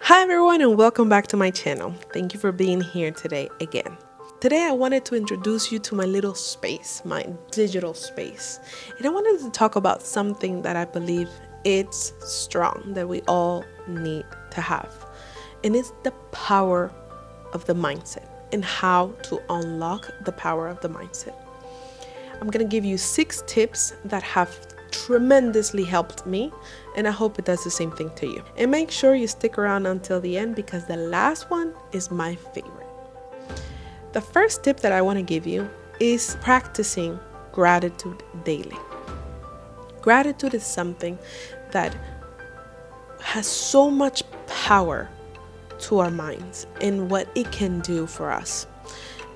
Hi everyone and welcome back to my channel. Thank you for being here today again. Today I wanted to introduce you to my little space, my digital space. And I wanted to talk about something that I believe it's strong, that we all need to have. And it's the power of the mindset and how to unlock the power of the mindset. I'm going to give you 6 tips that have tremendously helped me, and I hope it does the same thing to you. And make sure you stick around until the end because the last one is my favorite. The first tip that I want to give you is practicing gratitude daily. Gratitude is something that has so much power to our minds and what it can do for us,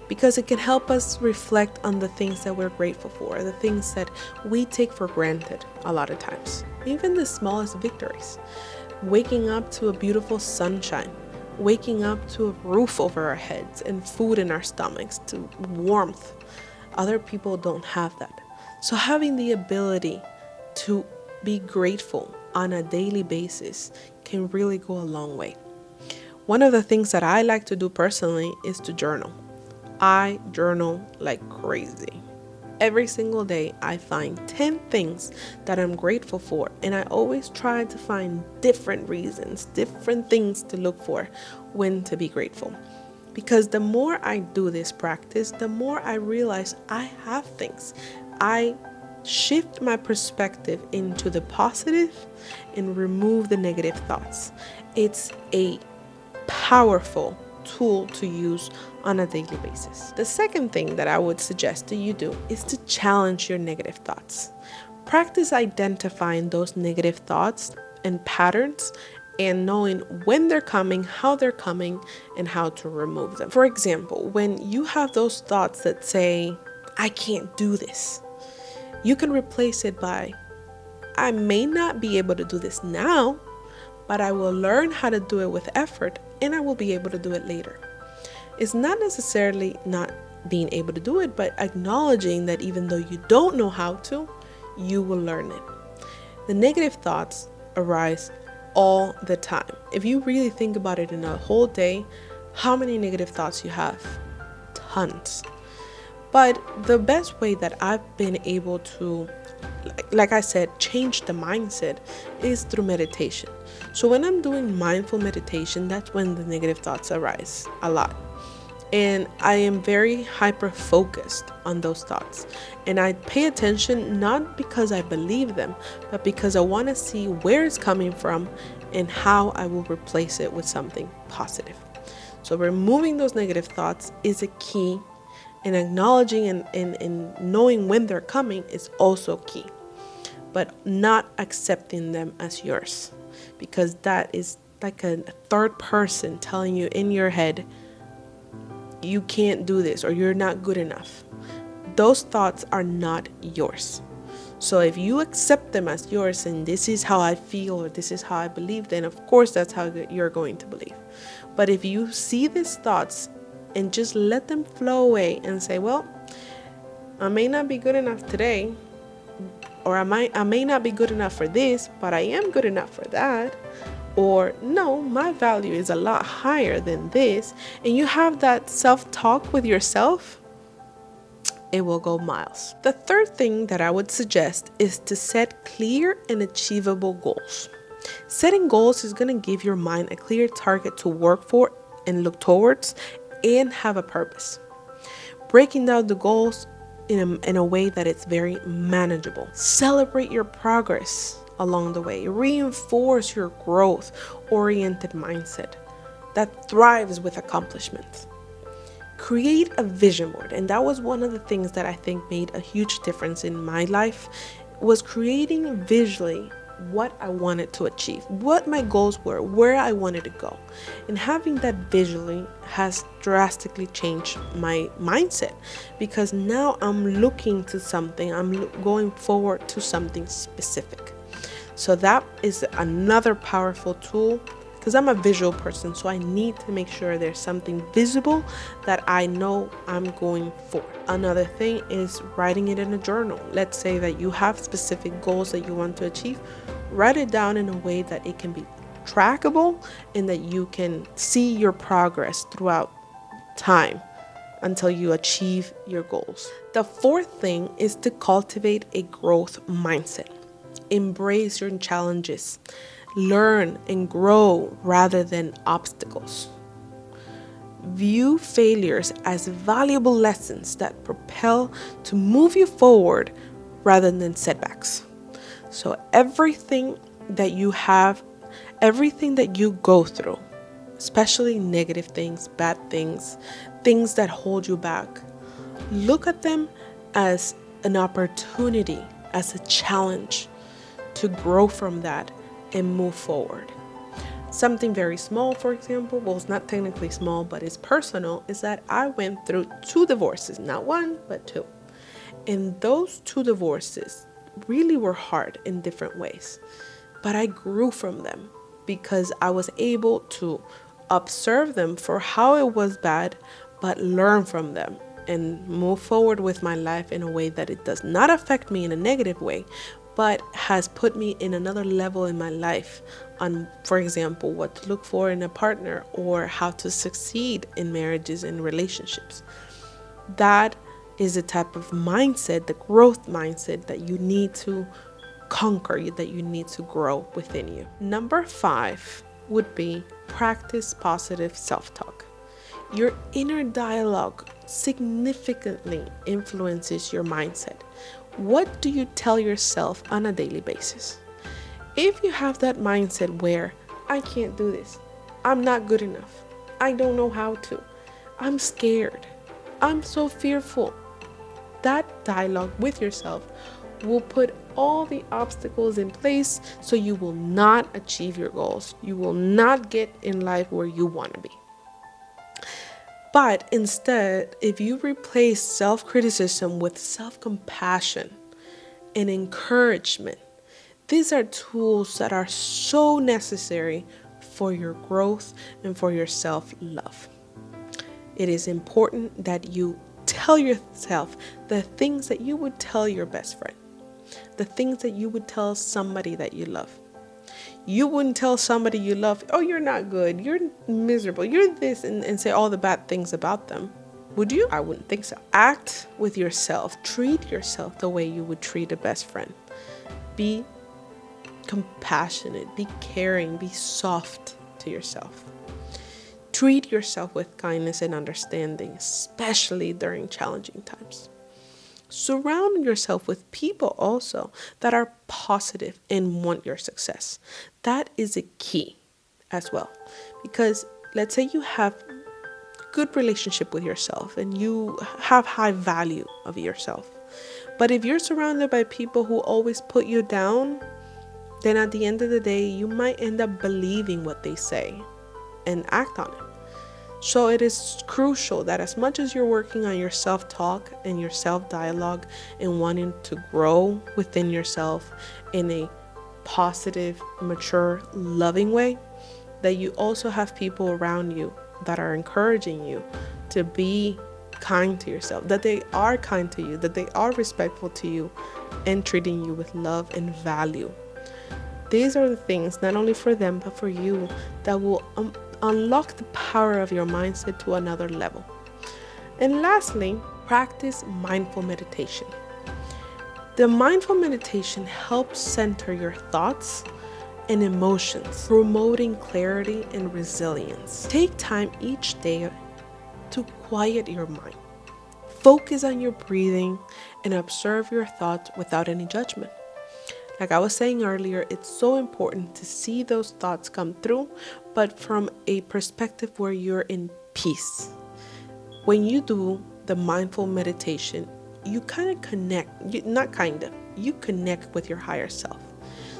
because it can help us reflect on the things that we're grateful for, the things that we take for granted a lot of times, even the smallest victories. Waking up to a beautiful sunshine, waking up to a roof over our heads and food in our stomachs, to warmth. Other people don't have that. So having the ability to be grateful on a daily basis can really go a long way. One of the things that I like to do personally is to journal. I journal like crazy. Every single day I find 10 things that I'm grateful for, and I always try to find different reasons, different things to look for when to be grateful. Because the more I do this practice, the more I realize I have things. I shift my perspective into the positive and remove the negative thoughts. It's a powerful tool to use on a daily basis. The second thing that I would suggest that you do is to challenge your negative thoughts. Practice identifying those negative thoughts and patterns and knowing when they're coming, how they're coming, and how to remove them. For example, when you have those thoughts that say, I can't do this, you can replace it by, I may not be able to do this now, but I will learn how to do it with effort and I will be able to do it later. It's not necessarily not being able to do it, but acknowledging that even though you don't know how to, you will learn it. The negative thoughts arise all the time. If you really think about it in a whole day, how many negative thoughts you have? Tons. But the best way that I've been able to, like I said, change the mindset is through meditation. So when I'm doing mindful meditation, that's when the negative thoughts arise a lot. And I am very hyper focused on those thoughts. And I pay attention not because I believe them, but because I want to see where it's coming from and how I will replace it with something positive. So removing those negative thoughts is a key, and acknowledging and knowing when they're coming is also key. But not accepting them as yours, because that is like a third person telling you in your head, you can't do this or you're not good enough. Those thoughts are not yours. So if you accept them as yours and this is how I feel or this is how I believe, then of course that's how you're going to believe. But if you see these thoughts and just let them flow away and say, well, I may not be good enough today, or I may not be good enough for this, but I am good enough for that. Or no, my value is a lot higher than this. And you have that self-talk with yourself, it will go miles. The third thing that I would suggest is to set clear and achievable goals. Setting goals is going to give your mind a clear target to work for and look towards and have a purpose. Breaking down the goals in a way that it's very manageable. Celebrate your progress along the way. Reinforce your growth-oriented mindset that thrives with accomplishments. Create a vision board, and that was one of the things that I think made a huge difference in my life, was creating visually what I wanted to achieve, what my goals were, where I wanted to go. And having that visually has drastically changed my mindset, because now I'm looking to something, I'm going forward to something specific. So that is another powerful tool, because I'm a visual person, so I need to make sure there's something visible that I know I'm going for. Another thing is writing it in a journal. Let's say that you have specific goals that you want to achieve. Write it down in a way that it can be trackable and that you can see your progress throughout time until you achieve your goals. The fourth thing is to cultivate a growth mindset. Embrace your challenges. Learn and grow rather than obstacles. View failures as valuable lessons that propel to move you forward rather than setbacks. So everything that you have, everything that you go through, especially negative things, bad things, things that hold you back, look at them as an opportunity, as a challenge to grow from that and move forward. Something very small, for example, well, it's not technically small, but it's personal, is that I went through 2 divorces, not 1, but 2. And those 2 divorces really were hard in different ways, but I grew from them because I was able to observe them for how it was bad, but learn from them and move forward with my life in a way that it does not affect me in a negative way, but has put me in another level in my life on, for example, what to look for in a partner or how to succeed in marriages and relationships. That is a type of mindset, the growth mindset that you need to conquer, that you need to grow within you. Number 5 would be practice positive self-talk. Your inner dialogue significantly influences your mindset. What do you tell yourself on a daily basis? If you have that mindset where I can't do this, I'm not good enough, I don't know how to, I'm scared, I'm so fearful, that dialogue with yourself will put all the obstacles in place so you will not achieve your goals. You will not get in life where you want to be. But instead, if you replace self-criticism with self-compassion and encouragement, these are tools that are so necessary for your growth and for your self-love. It is important that you tell yourself the things that you would tell your best friend, the things that you would tell somebody that you love. You wouldn't tell somebody you love, oh, you're not good, you're miserable, you're this, and say all the bad things about them. Would you? I wouldn't think so. Act with yourself. Treat yourself the way you would treat a best friend. Be compassionate, be caring, be soft to yourself. Treat yourself with kindness and understanding, especially during challenging times. Surround yourself with people also that are positive and want your success. That is a key as well. Because let's say you have good relationship with yourself and you have high value of yourself. But if you're surrounded by people who always put you down, then at the end of the day, you might end up believing what they say and act on it. So it is crucial that as much as you're working on your self-talk and your self-dialogue and wanting to grow within yourself in a positive, mature, loving way, that you also have people around you that are encouraging you to be kind to yourself, that they are kind to you, that they are respectful to you and treating you with love and value. These are the things, not only for them, but for you, that will unlock the power of your mindset to another level. And lastly, practice mindful meditation. The mindful meditation helps center your thoughts and emotions, promoting clarity and resilience. Take time each day to quiet your mind. Focus on your breathing and observe your thoughts without any judgment. Like I was saying earlier, it's so important to see those thoughts come through, but from a perspective where you're in peace. When you do the mindful meditation, you kind of connect, you connect with your higher self.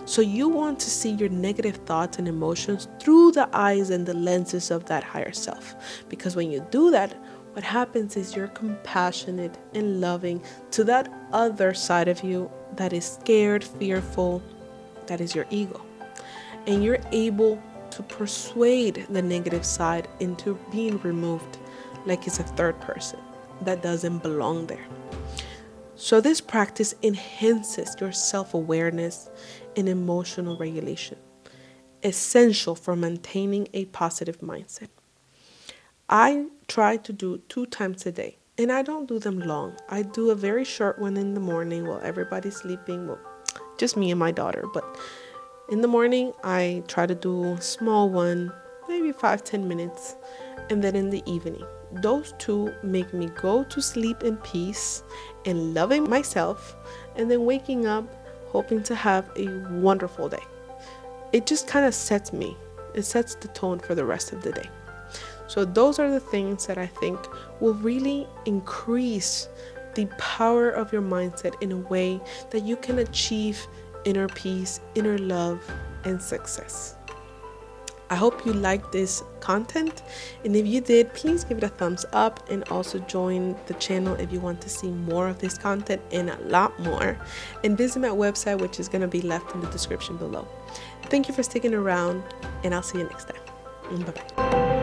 So you want to see your negative thoughts and emotions through the eyes and the lenses of that higher self. Because when you do that, what happens is you're compassionate and loving to that other side of you that is scared, fearful, that is your ego. And you're able to persuade the negative side into being removed like it's a third person that doesn't belong there. So this practice enhances your self-awareness and emotional regulation. essential for maintaining a positive mindset. I try to do 2 times a day, and I don't do them long. I do a very short one in the morning while everybody's sleeping. Well, just me and my daughter, but in the morning I try to do a small one, maybe 5-10 minutes, and then in the evening. Those 2 make me go to sleep in peace and loving myself, and then waking up hoping to have a wonderful day. It just kind of sets the tone for the rest of the day. So those are the things that I think will really increase the power of your mindset in a way that you can achieve inner peace, inner love, and success. I hope you liked this content, and if you did, please give it a thumbs up, and also join the channel if you want to see more of this content and a lot more, and visit my website, which is going to be left in the description below. Thank you for sticking around, and I'll see you next time. Bye bye.